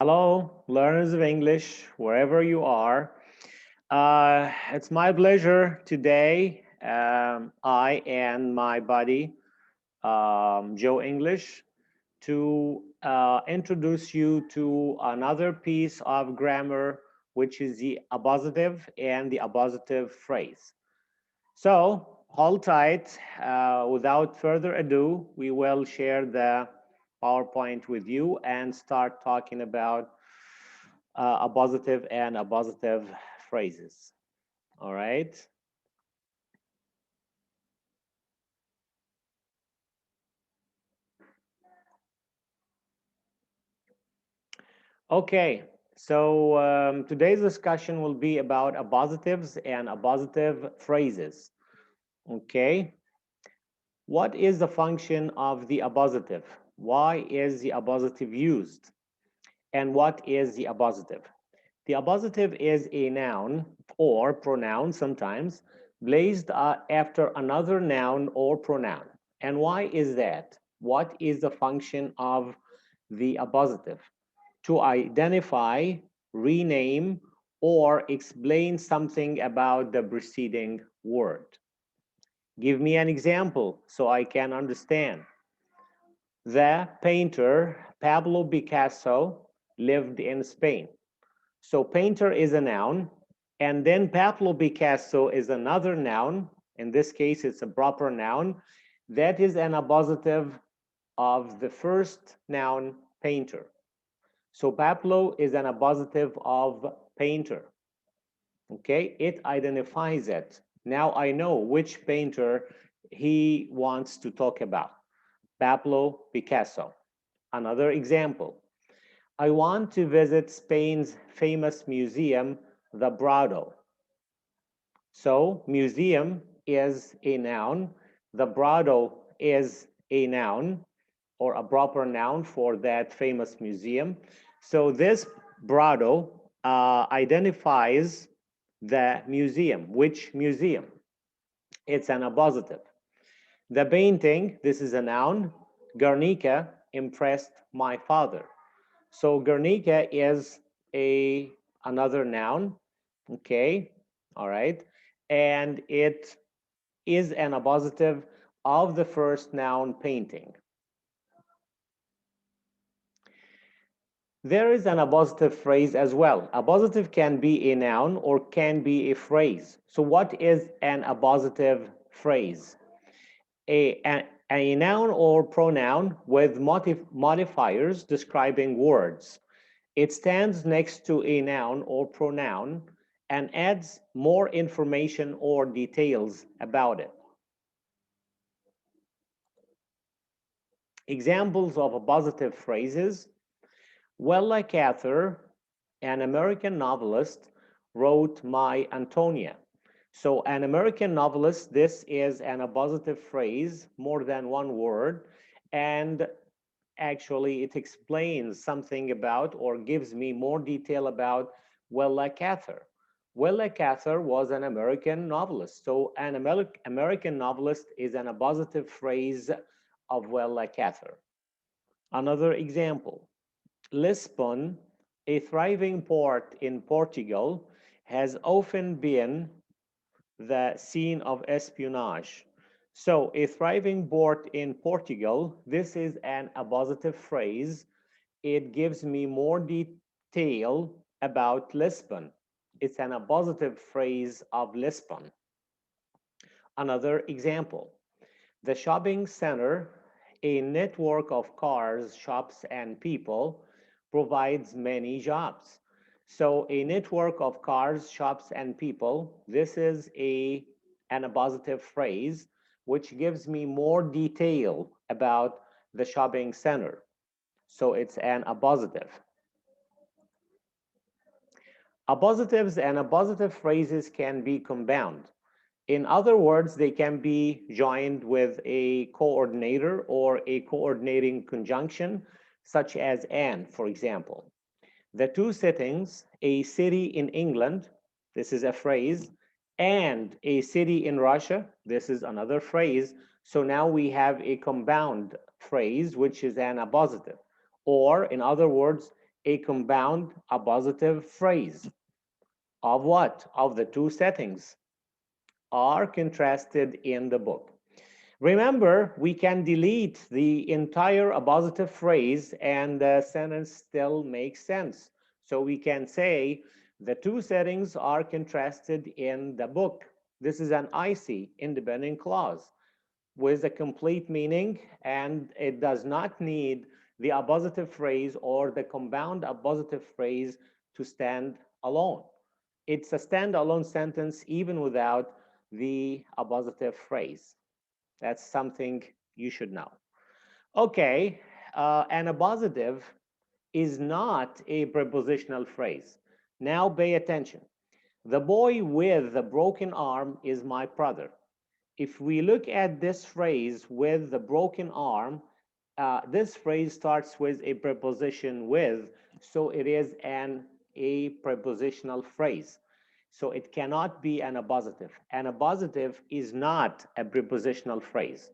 Hello, learners of English, wherever you are. It's my pleasure today. I and my buddy, Joe English, to introduce you to another piece of grammar, which is the appositive and the appositive phrase. So, hold tight. Without further ado, we will share the PowerPoint with you and start talking about appositive and appositive phrases. All right. Okay. So today's discussion will be about appositives and appositive phrases. Okay. What is the function of the appositive? Why is the appositive used? And what is the appositive? The appositive is a noun or pronoun sometimes placed after another noun or pronoun. And why is that? What is the function of the appositive? To identify, rename, or explain something about the preceding word. Give me an example so I can understand. The painter Pablo Picasso lived in Spain. So painter is a noun, and then Pablo Picasso is another noun. In this case, it's a proper noun. That is an appositive of the first noun, painter. So Pablo is an appositive of painter. Okay, it identifies it. Now I know which painter he wants to talk about. Pablo Picasso. Another example. I want to visit Spain's famous museum, the Prado. So museum is a noun. The Prado is a noun or a proper noun for that famous museum. So this Prado identifies the museum. Which museum? It's an appositive. The painting, this is a noun. Guernica impressed my father. So Guernica is a another noun, okay, all right, and it is an appositive of the first noun, painting. There is an appositive phrase as well. Appositive can be a noun or can be a phrase. So what is an appositive phrase? A noun or pronoun with modifiers describing words. It stands next to a noun or pronoun and adds more information or details about it. Examples of appositive phrases. Wella Cather, an American novelist, wrote My Antonia. So an American novelist, this is an appositive phrase, more than one word, and actually it explains something about or gives me more detail about Willa Cather. Willa Cather was an American novelist. So an American novelist is an appositive phrase of Willa Cather. Another example, Lisbon, a thriving port in Portugal, has often been the scene of espionage. So a thriving port in Portugal, this is an appositive phrase. It gives me more detail about Lisbon. It's an appositive phrase of Lisbon. Another example, the shopping center, a network of cars, shops, and people, provides many jobs. So a network of cars, shops, and people, this is an appositive phrase, which gives me more detail about the shopping center. So it's an appositive. Appositives and appositive phrases can be compound. In other words, they can be joined with a coordinator or a coordinating conjunction, such as and, for example. The two settings, a city in England, this is a phrase, and a city in Russia, this is another phrase. So now we have a compound phrase, which is an appositive. Or, in other words, A compound appositive phrase of what? Of the two settings are contrasted in the book. Remember, we can delete the entire appositive phrase and the sentence still makes sense. So we can say the two settings are contrasted in the book. This is an IC, independent clause, with a complete meaning, and it does not need the appositive phrase or the compound appositive phrase to stand alone. It's a standalone sentence even without the appositive phrase. That's something you should know. Okay, an appositive is not a prepositional phrase. Now pay attention. The boy with the broken arm is my brother. If we look at this phrase with the broken arm, this phrase starts with a preposition with, so it is a prepositional phrase. So it cannot be an appositive. An appositive is not a prepositional phrase.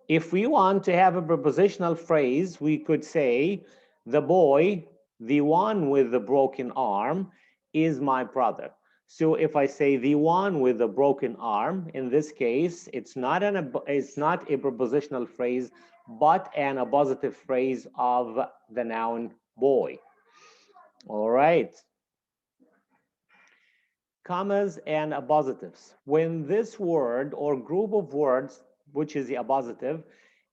If we want to have a prepositional phrase, we could say, the boy, the one with the broken arm, is my brother. So if I say the one with the broken arm, in this case, it's not a prepositional phrase, but an appositive phrase of the noun boy. All right. Commas and appositives. When this word or group of words, which is the appositive,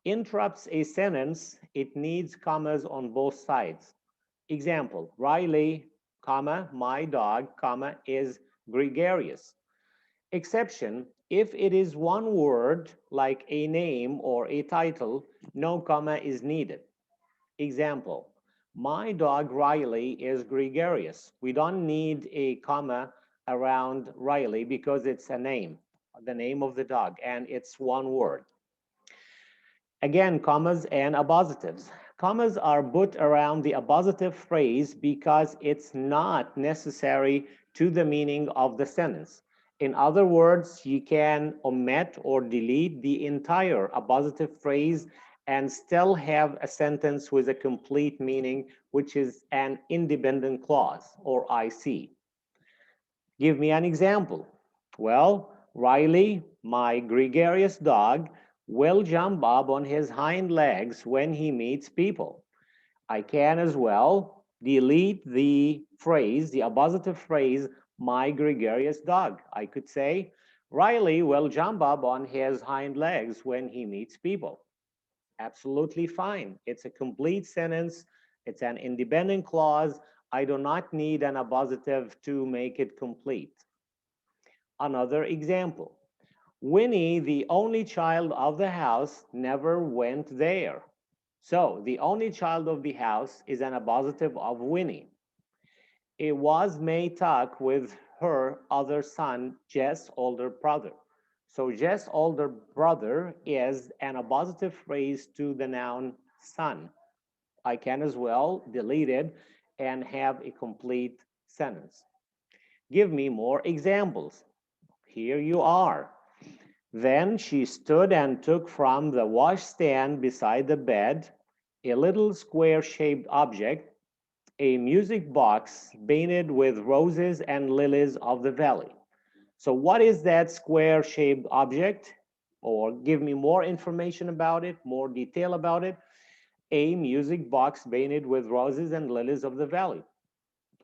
interrupts a sentence, it needs commas on both sides. Example, Riley, comma, my dog, comma, is gregarious. Exception, if it is one word like a name or a title, no comma is needed. Example, my dog Riley is gregarious. We don't need a comma around Riley because it's a name, the name of the dog, and it's one word. Again, commas and appositives. Commas are put around the appositive phrase because it's not necessary to the meaning of the sentence. In other words, you can omit or delete the entire appositive phrase and still have a sentence with a complete meaning, which is an independent clause or IC. Give me an example. Well, Riley, my gregarious dog, will jump up on his hind legs when he meets people. I can as well delete the phrase, the appositive phrase, my gregarious dog. I could say, Riley will jump up on his hind legs when he meets people. Absolutely fine. It's a complete sentence. It's an independent clause. I do not need an appositive to make it complete. Another example. Winnie, the only child of the house, never went there. So the only child of the house is an appositive of Winnie. It was May talk with her other son, Jess' older brother. So Jess' older brother is an appositive phrase to the noun son. I can as well delete it and have a complete sentence. Give me more examples. Here you are. Then she stood and took from the washstand beside the bed a little square-shaped object, a music box painted with roses and lilies of the valley. So what is that square-shaped object? Or give me more information about it, more detail about it. A music box painted with roses and lilies of the valley.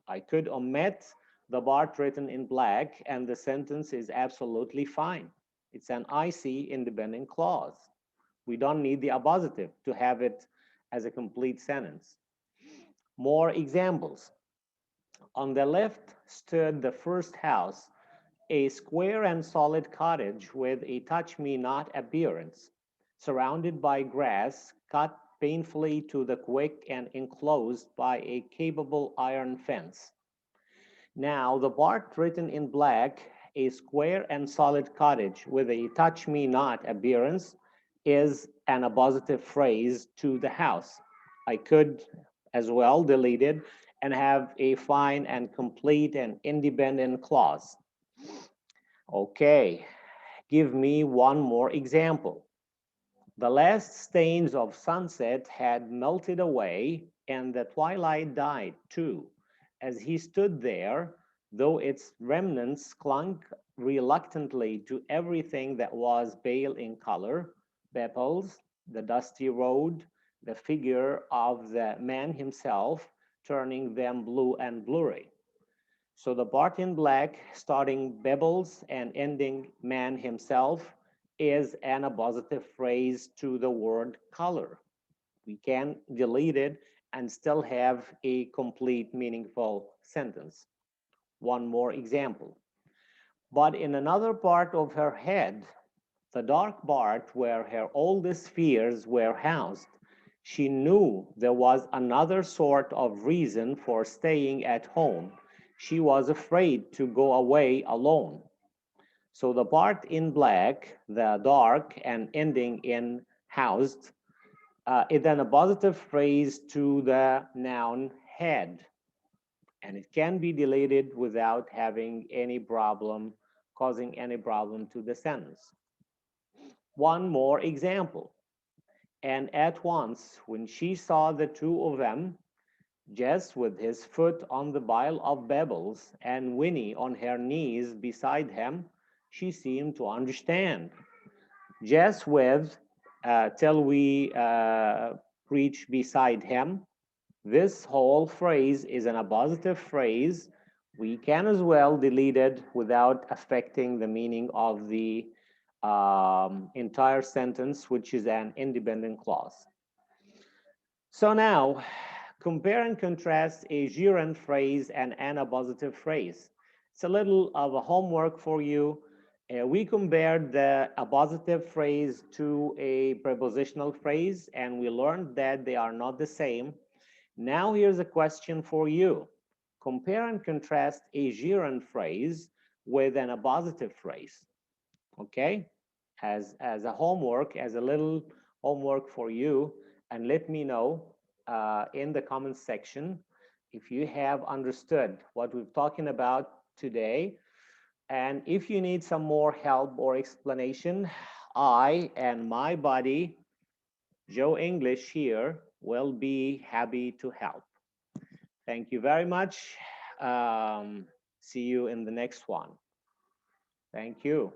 I could omit the part written in black and the sentence is absolutely fine. It's an IC independent clause. We don't need the appositive to have it as a complete sentence. More examples. On the left stood the first house, a square and solid cottage with a touch-me-not appearance, surrounded by grass cut painfully to the quick and enclosed by a capable iron fence. Now, the part written in black, a square and solid cottage with a touch-me-not appearance, is an appositive phrase to the house. I could as well delete it and have a fine and complete and independent clause. Okay, give me one more example. The last stains of sunset had melted away, and the twilight died too, as he stood there, though its remnants clung reluctantly to everything that was pale in color: Bepples, the dusty road, the figure of the man himself, turning them blue and blurry. So the part in black, starting Bebbles and ending man himself, is an appositive phrase to the word color. We can delete it and still have a complete, meaningful sentence. One more example. But in another part of her head, the dark part where her oldest fears were housed, she knew there was another sort of reason for staying at home. She was afraid to go away alone. So the part in black, the dark, and ending in housed, is then a positive phrase to the noun head, and it can be deleted without having any problem, causing any problem to the sentence. One more example. And at once, when she saw the two of them, Jess with his foot on the pile of pebbles and Winnie on her knees beside him, she seemed to understand. Jess with till we reach beside him. This whole phrase is an appositive phrase. We can as well delete it without affecting the meaning of the entire sentence, which is an independent clause. So now, compare and contrast a gerund phrase and an appositive phrase. It's a little of a homework for you. We compared the appositive phrase to a prepositional phrase, and we learned that they are not the same. Now here's a question for you. Compare and contrast a gerund phrase with an appositive phrase, okay? As a homework, as a little homework for you, and let me know in the comments section if you have understood what we're talking about today. And if you need some more help or explanation, I and my buddy, Joe English here, will be happy to help. Thank you very much. See you in the next one. Thank you.